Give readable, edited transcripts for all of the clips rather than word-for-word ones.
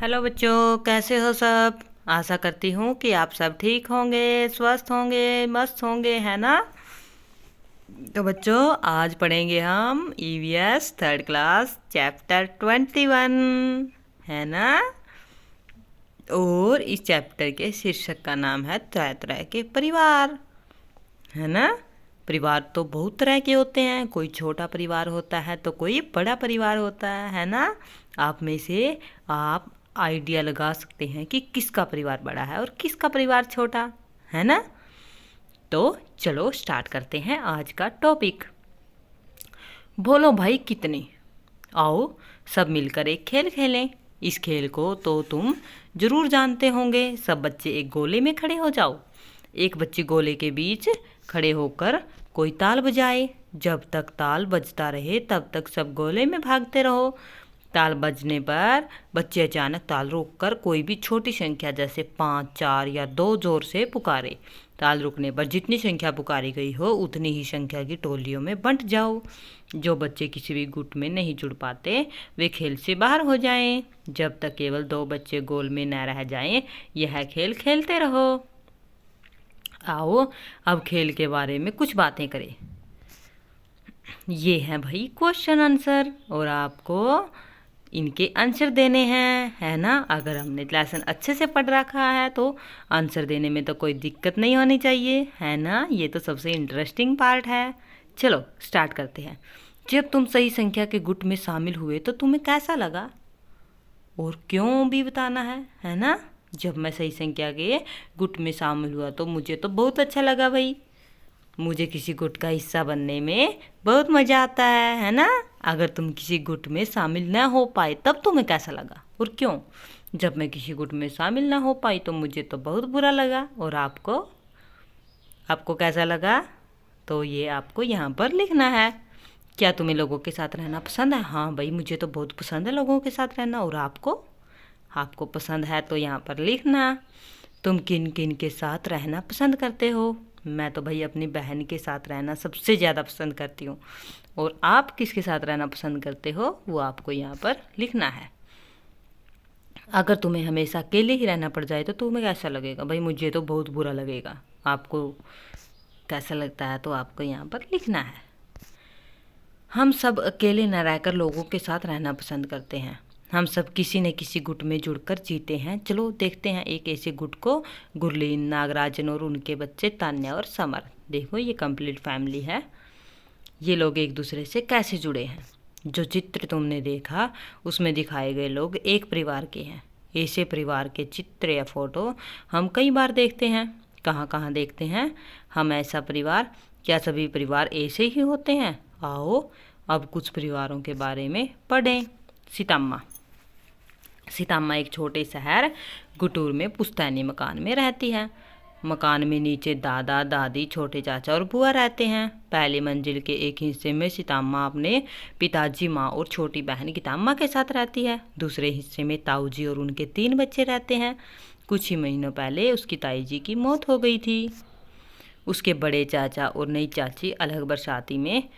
Hello बच्चों, कैसे हो सब। आशा करती हूँ कि आप सब ठीक होंगे, स्वस्थ होंगे, मस्त होंगे, है ना। तो बच्चों, आज पढ़ेंगे हम ईवीएस थर्ड क्लास चैप्टर 21, है ना। और इस चैप्टर के शीर्षक का नाम है तरह तरह के परिवार, है ना। परिवार तो बहुत तरह के होते हैं, कोई छोटा परिवार होता है तो कोई बड़ा परिवार होता है ना। आप में से आप आइडिया लगा सकते हैं कि किसका परिवार बड़ा है और किसका परिवार छोटा, है ना। तो चलो स्टार्ट करते हैं आज का टॉपिक। बोलो भाई कितने। आओ सब मिलकर एक खेल खेलें। इस खेल को तो तुम जरूर जानते होंगे। सब बच्चे एक गोले में खड़े हो जाओ। एक बच्चे गोले के बीच खड़े होकर कोई ताल बजाए। जब तक ताल बजता रहे तब तक सब गोले में भागते रहो। ताल बजने पर बच्चे अचानक ताल रोककर कोई भी छोटी संख्या जैसे 5, 4 या 2 जोर से पुकारे। ताल रुकने पर जितनी संख्या पुकारी गई हो उतनी ही संख्या की टोलियों में बंट जाओ। जो बच्चे किसी भी गुट में नहीं जुड़ पाते वे खेल से बाहर हो जाएं। जब तक केवल 2 बच्चे गोल में न रह जाएं, यह खेल खेलते रहो। आओ अब खेल के बारे में कुछ बातें करें। ये है भाई क्वेश्चन आंसर, और आपको इनके आंसर देने हैं, है ना। अगर हमने लेसन अच्छे से पढ़ रखा है तो आंसर देने में तो कोई दिक्कत नहीं होनी चाहिए, है ना। ये तो सबसे इंटरेस्टिंग पार्ट है। चलो स्टार्ट करते हैं। जब तुम सही संख्या के गुट में शामिल हुए तो तुम्हें कैसा लगा और क्यों भी बताना है ना। जब मैं सही संख्या के गुट में शामिल हुआ तो मुझे तो बहुत अच्छा लगा भाई। मुझे किसी गुट का हिस्सा बनने में बहुत मज़ा आता है ना। अगर तुम किसी गुट में शामिल ना हो पाए तब तुम्हें कैसा लगा और क्यों। जब मैं किसी गुट में शामिल ना हो पाई तो मुझे तो बहुत बुरा लगा। और आपको आपको कैसा लगा, तो ये आपको यहाँ पर लिखना है। क्या तुम्हें लोगों के साथ रहना पसंद है। हाँ भाई, मुझे तो बहुत पसंद है लोगों के साथ रहना। और आपको आपको पसंद है तो यहाँ पर लिखना। तुम किन किन के साथ रहना पसंद करते हो। मैं तो भाई अपनी बहन के साथ रहना सबसे ज़्यादा पसंद करती हूँ। और आप किसके साथ रहना पसंद करते हो वो आपको यहाँ पर लिखना है। अगर तुम्हें हमेशा अकेले ही रहना पड़ जाए तो तुम्हें कैसा लगेगा। भाई मुझे तो बहुत बुरा लगेगा। आपको कैसा लगता है तो आपको यहाँ पर लिखना है। हम सब अकेले न रहकर लोगों के साथ रहना पसंद करते हैं। हम सब किसी न किसी गुट में जुड़कर जीते हैं। चलो देखते हैं एक ऐसे गुट को। गुरलीन, नागराजन और उनके बच्चे तान्या और समर। देखो ये कंप्लीट फैमिली है। ये लोग एक दूसरे से कैसे जुड़े हैं। जो चित्र तुमने देखा उसमें दिखाए गए लोग एक परिवार के हैं। ऐसे परिवार के चित्र या फोटो हम कई बार देखते हैं। कहाँ कहाँ देखते हैं हम ऐसा परिवार। क्या सभी परिवार ऐसे ही होते हैं। आओ अब कुछ परिवारों के बारे में पढ़ें। सीतम्मा। सीतम्मा एक छोटे शहर गुटूर में पुश्तैनी मकान में रहती है। मकान में नीचे दादा दादी, छोटे चाचा और बुआ रहते हैं। पहली मंजिल के एक हिस्से में सीतम्मा अपने पिताजी, माँ और छोटी बहन गीताम्मा के साथ रहती है। दूसरे हिस्से में ताऊ जी और उनके 3 बच्चे रहते हैं। कुछ ही महीनों पहले उसकी ताई जी की मौत हो गई थी। उसके बड़े चाचा और नई चाची अलग बरसाती में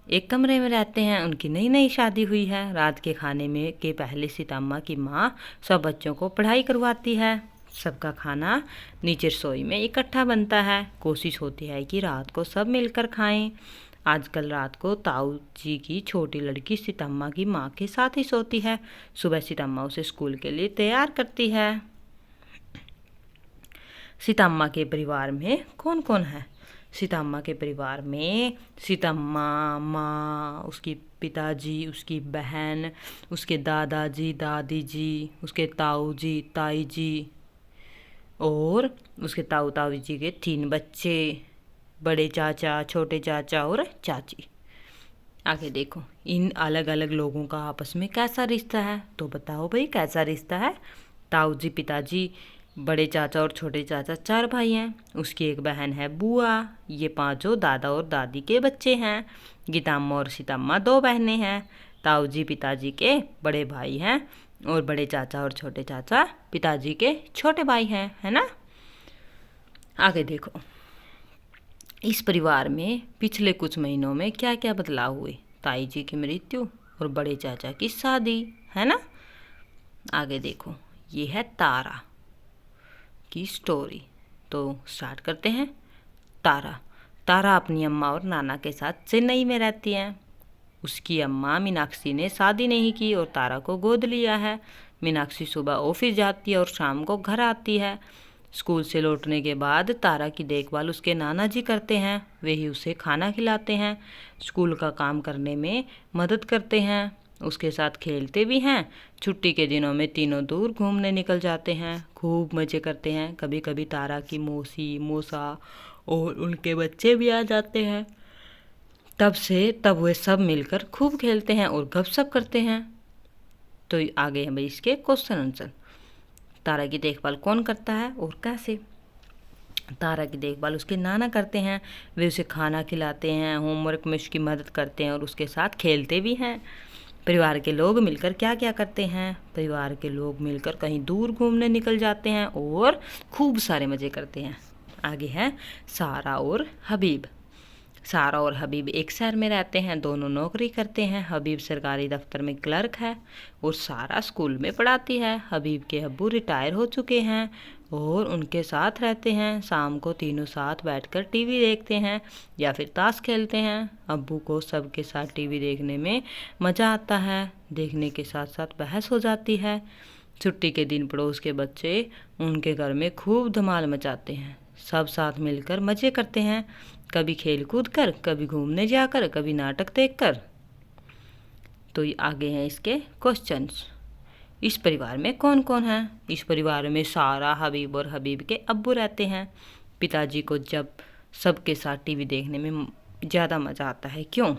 एक कमरे में रहते हैं। उनकी नई नई शादी हुई है। रात के खाने में के पहले सीतम्मा की माँ सब बच्चों को पढ़ाई करवाती है। सबका खाना नीचे रसोई में इकट्ठा बनता है। कोशिश होती है कि रात को सब मिलकर खाएं। आजकल रात को ताऊ जी की छोटी लड़की सीतम्मा की माँ के साथ ही सोती है। सुबह सीतम्मा उसे स्कूल के लिए तैयार करती है। सीतम्मा के परिवार में कौन कौन है। सीतम्मा के परिवार में सीतम्मा, माँ, उसकी पिताजी, उसकी बहन, उसके दादाजी दादी जी, उसके ताऊ जी ताई जी और उसके ताऊ ताऊ जी के 3 बच्चे, बड़े चाचा, छोटे चाचा और चाची। आगे देखो इन अलग अलग लोगों का आपस में कैसा रिश्ता है। तो बताओ भाई कैसा रिश्ता है। ताऊ जी, पिताजी, बड़े चाचा और छोटे चाचा 4 भाई हैं। उसकी एक बहन है बुआ। ये 5 दादा और दादी के बच्चे हैं। गीताम्मा और सीतम्मा 2 बहनें हैं। ताऊ जी पिताजी के बड़े भाई हैं और बड़े चाचा और छोटे चाचा पिताजी के छोटे भाई हैं, है ना। आगे देखो इस परिवार में पिछले कुछ महीनों में क्या क्या बदलाव हुए। ताई जी की मृत्यु और बड़े चाचा की शादी, है ना। आगे देखो, ये है तारा की स्टोरी। तो स्टार्ट करते हैं। तारा तारा अपनी अम्मा और नाना के साथ चेन्नई में रहती है। उसकी अम्मा मीनाक्षी ने शादी नहीं की और तारा को गोद लिया है। मीनाक्षी सुबह ऑफिस जाती है और शाम को घर आती है। स्कूल से लौटने के बाद तारा की देखभाल उसके नाना जी करते हैं। वे ही उसे खाना खिलाते हैं, स्कूल का काम करने में मदद करते हैं, उसके साथ खेलते भी हैं। छुट्टी के दिनों में तीनों दूर घूमने निकल जाते हैं, खूब मज़े करते हैं। कभी कभी तारा की मौसी मौसा और उनके बच्चे भी आ जाते हैं। तब वे सब मिलकर खूब खेलते हैं और गपशप करते हैं। तो आगे हैं भाई इसके क्वेश्चन आंसर। तारा की देखभाल कौन करता है और कैसे? तारा की देखभाल उसके नाना करते हैं। वे उसे खाना खिलाते हैं, होमवर्क में उसकी मदद करते हैं और उसके साथ खेलते भी हैं। परिवार के लोग मिलकर क्या क्या करते हैं? परिवार के लोग मिलकर कहीं दूर घूमने निकल जाते हैं और खूब सारे मज़े करते हैं। आगे है सारा और हबीब। सारा और हबीब एक शहर में रहते हैं, दोनों नौकरी करते हैं। हबीब सरकारी दफ्तर में क्लर्क है और सारा स्कूल में पढ़ाती है। हबीब के अब्बू रिटायर हो चुके हैं और उनके साथ रहते हैं। शाम को तीनों साथ बैठकर टीवी देखते हैं या फिर ताश खेलते हैं। अब्बू को सबके साथ टीवी देखने में मज़ा आता है, देखने के साथ साथ बहस हो जाती है। छुट्टी के दिन पड़ोस के बच्चे उनके घर में खूब धमाल मचाते हैं, सब साथ मिलकर मज़े करते हैं, कभी खेल कूद कर, कभी घूमने जाकर, कभी नाटक देखकर। तो ये आगे हैं इसके क्वेश्चंस। इस परिवार में कौन कौन है? इस परिवार में सारा, हबीब और हबीब के अब्बू रहते हैं। पिताजी को जब सबके साथ टीवी देखने में ज़्यादा मज़ा आता है। क्यों?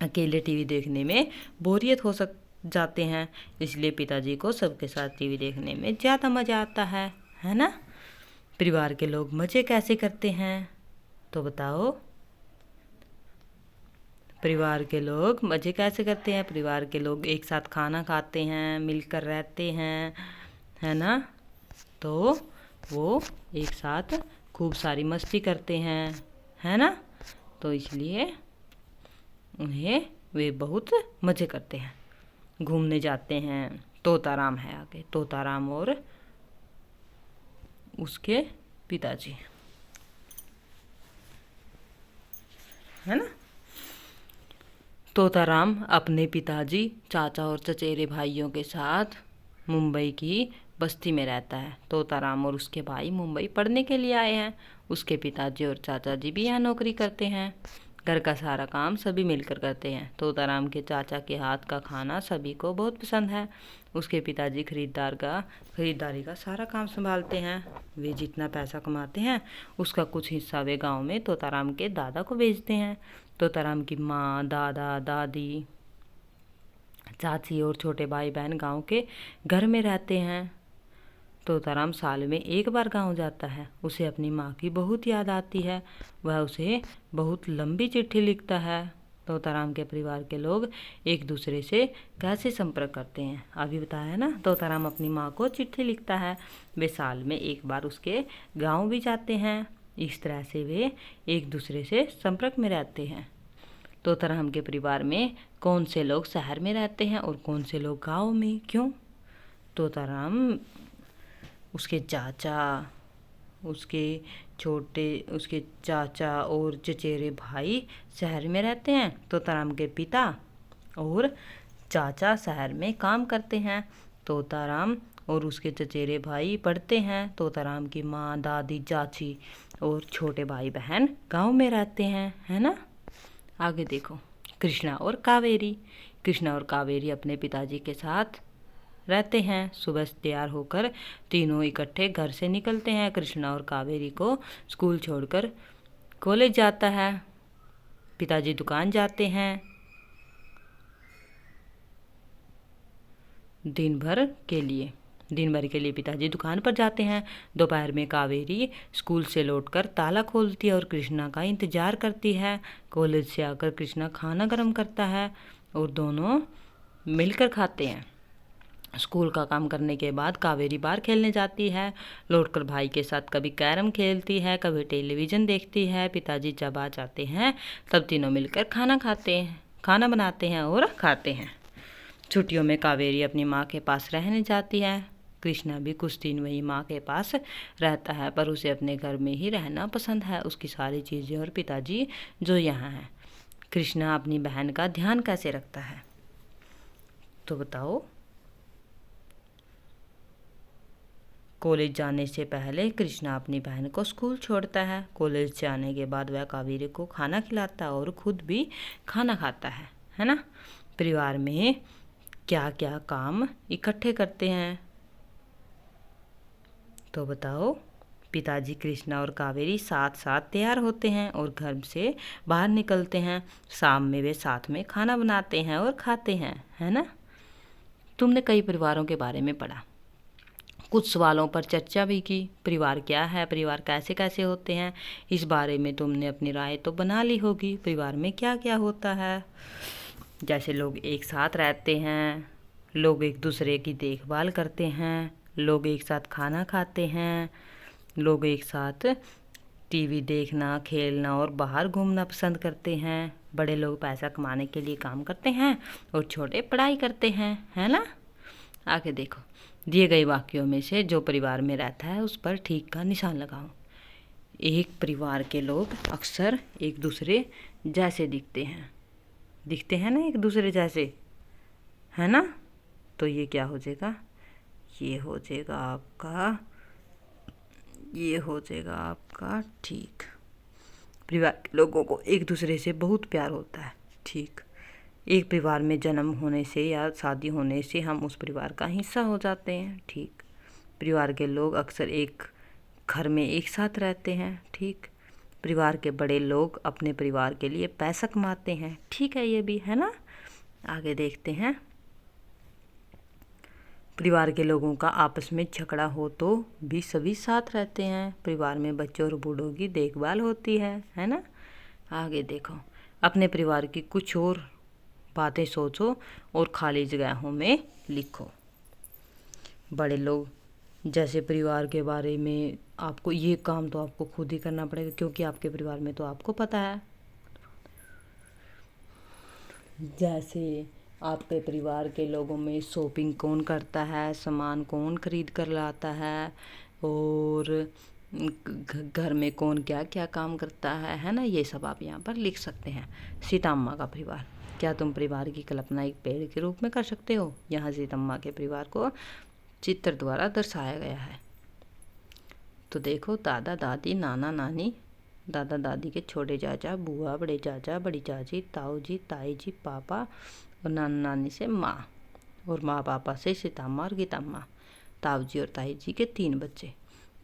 अकेले टीवी देखने में बोरियत हो जाते हैं, इसलिए पिताजी को सबके साथ टीवी देखने में ज़्यादा मज़ा आता है ना? परिवार के लोग मज़े कैसे करते हैं तो बताओ। परिवार के लोग मज़े कैसे करते हैं? परिवार के लोग एक साथ खाना खाते हैं, मिलकर रहते हैं, है ना? तो वो एक साथ खूब सारी मस्ती करते हैं, है ना? तो इसलिए वे बहुत मज़े करते हैं, घूमने जाते हैं। तोताराम है आगे, तोताराम और उसके पिताजी, है ना? तोताराम अपने पिताजी, चाचा और चचेरे भाइयों के साथ मुंबई की बस्ती में रहता है। तोताराम और उसके भाई मुंबई पढ़ने के लिए आए हैं। उसके पिताजी और चाचा जी भी यहाँ नौकरी करते हैं। घर का सारा काम सभी मिलकर करते हैं। तोताराम के चाचा के हाथ का खाना सभी को बहुत पसंद है। उसके पिताजी खरीदारी का सारा काम संभालते हैं। वे जितना पैसा कमाते हैं उसका कुछ हिस्सा वे गांव में तोताराम के दादा को भेजते हैं। तोताराम की माँ, दादा, दादी, चाची और छोटे भाई बहन गांव के घर में रहते हैं। तोताराम साल में एक बार गांव जाता है। उसे अपनी माँ की बहुत याद आती है। वह उसे बहुत लंबी चिट्ठी लिखता है। तोताराम के परिवार के लोग एक दूसरे से कैसे संपर्क करते हैं अभी बताया ना। तोताराम अपनी माँ को चिट्ठी लिखता है। वे साल में एक बार उसके गांव भी जाते हैं। इस तरह से वे एक दूसरे से संपर्क में रहते हैं। तोताराम के परिवार में कौन से लोग शहर में रहते हैं और कौन से लोग गाँव में? क्यों? तोताराम, उसके चाचा और चचेरे भाई शहर में रहते हैं। तोताराम के पिता और चाचा शहर में काम करते हैं। तोताराम और उसके चचेरे भाई पढ़ते हैं। तोताराम की माँ, दादी, चाची और छोटे भाई बहन गांव में रहते हैं, है ना? आगे देखो, कृष्णा और कावेरी। कृष्णा और कावेरी अपने पिताजी के साथ रहते हैं। सुबह तैयार होकर तीनों इकट्ठे घर से निकलते हैं। कृष्णा और कावेरी को स्कूल छोड़कर कॉलेज जाता है। पिताजी दुकान जाते हैं दिन भर के लिए पिताजी दुकान पर जाते हैं। दोपहर में कावेरी स्कूल से लौटकर ताला खोलती है और कृष्णा का इंतज़ार करती है। कॉलेज से आकर कृष्णा खाना गर्म करता है और दोनों मिलकर खाते हैं। स्कूल का काम करने के बाद कावेरी बाहर खेलने जाती है। लौटकर भाई के साथ कभी कैरम खेलती है, कभी टेलीविज़न देखती है। पिताजी जब आ जाते हैं तब तीनों मिलकर खाना बनाते हैं और खाते हैं। छुट्टियों में कावेरी अपनी माँ के पास रहने जाती है। कृष्णा भी कुछ दिन वही माँ के पास रहता है, पर उसे अपने घर में ही रहना पसंद है, उसकी सारी चीज़ें और पिताजी जो यहाँ हैं। कृष्णा अपनी बहन का ध्यान कैसे रखता है, तो बताओ। कॉलेज जाने से पहले कृष्णा अपनी बहन को स्कूल छोड़ता है। कॉलेज से आने के बाद वह कावेरी को खाना खिलाता है और खुद भी खाना खाता है ना। परिवार में क्या क्या काम इकट्ठे करते हैं, तो बताओ। पिताजी कृष्णा और कावेरी साथ साथ तैयार होते हैं और घर से बाहर निकलते हैं। शाम में वे साथ में खाना बनाते हैं और खाते हैं, है ना। तुमने कई परिवारों के बारे में पढ़ा, कुछ सवालों पर चर्चा भी की। परिवार क्या है, परिवार कैसे कैसे होते हैं, इस बारे में तुमने अपनी राय तो बना ली होगी। परिवार में क्या क्या होता है, जैसे लोग एक साथ रहते हैं, लोग एक दूसरे की देखभाल करते हैं, लोग एक साथ खाना खाते हैं, लोग एक साथ टीवी देखना, खेलना और बाहर घूमना पसंद करते हैं। बड़े लोग पैसा कमाने के लिए काम करते हैं और छोटे पढ़ाई करते हैं, है ना। आगे देखो, दिए गए वाक्यों में से जो परिवार में रहता है उस पर ठीक का निशान लगाओ। एक परिवार के लोग अक्सर एक दूसरे जैसे दिखते हैं ना, एक दूसरे जैसे, है ना। तो ये क्या हो जाएगा, ये हो जाएगा आपका ठीक। परिवार के लोगों को एक दूसरे से बहुत प्यार होता है, ठीक। एक परिवार में जन्म होने से या शादी होने से हम उस परिवार का हिस्सा हो जाते हैं, ठीक। परिवार के लोग अक्सर एक घर में एक साथ रहते हैं, ठीक। परिवार के बड़े लोग अपने परिवार के लिए पैसा कमाते हैं, ठीक है, ये भी है ना। आगे देखते हैं। परिवार के लोगों का आपस में झगड़ा हो तो भी सभी साथ रहते हैं। परिवार में बच्चों और बूढ़ों की देखभाल होती है ना। आगे देखो, अपने परिवार की कुछ और बातें सोचो और खाली जगहों में लिखो। बड़े लोग, जैसे परिवार के बारे में आपको ये काम तो आपको खुद ही करना पड़ेगा, क्योंकि आपके परिवार में तो आपको पता है। जैसे आपके परिवार के लोगों में शॉपिंग कौन करता है, सामान कौन खरीद कर लाता है, और घर में कौन क्या क्या काम करता है ना। ये सब आप यहाँ पर लिख सकते हैं। सीतम्मा का परिवार, क्या तुम परिवार की कल्पना एक पेड़ के रूप में कर सकते हो। यहाँ सीतम्मा के परिवार को चित्र द्वारा दर्शाया गया है। तो देखो, दादा दादी, नाना नानी, दादा दादी के छोटे चाचा, बुआ, बड़े चाचा, बड़ी चाची, ताऊ जी, ताई जी, पापा, और नाना नानी से माँ, और माँ पापा से सीतम्मा और गीतम्मा, ताऊ जी और ताई जी के 3 बच्चे।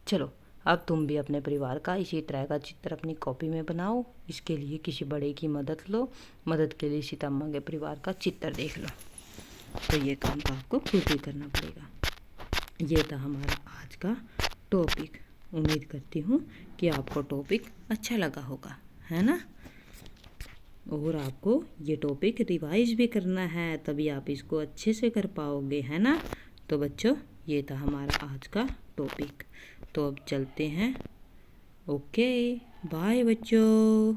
चलो, अब तुम भी अपने परिवार का इसी तरह का चित्र अपनी कॉपी में बनाओ। इसके लिए किसी बड़े की मदद लो। मदद के लिए सीतम्मा के परिवार का चित्र देख लो। तो ये काम तो आपको खुद ही करना पड़ेगा। ये था हमारा आज का टॉपिक। उम्मीद करती हूँ कि आपको टॉपिक अच्छा लगा होगा, है ना। और आपको ये टॉपिक रिवाइज भी करना है, तभी आप इसको अच्छे से कर पाओगे, है ना। तो बच्चों, ये था हमारा आज का टॉपिक। तो अब चलते हैं। ओके, बाय बच्चों।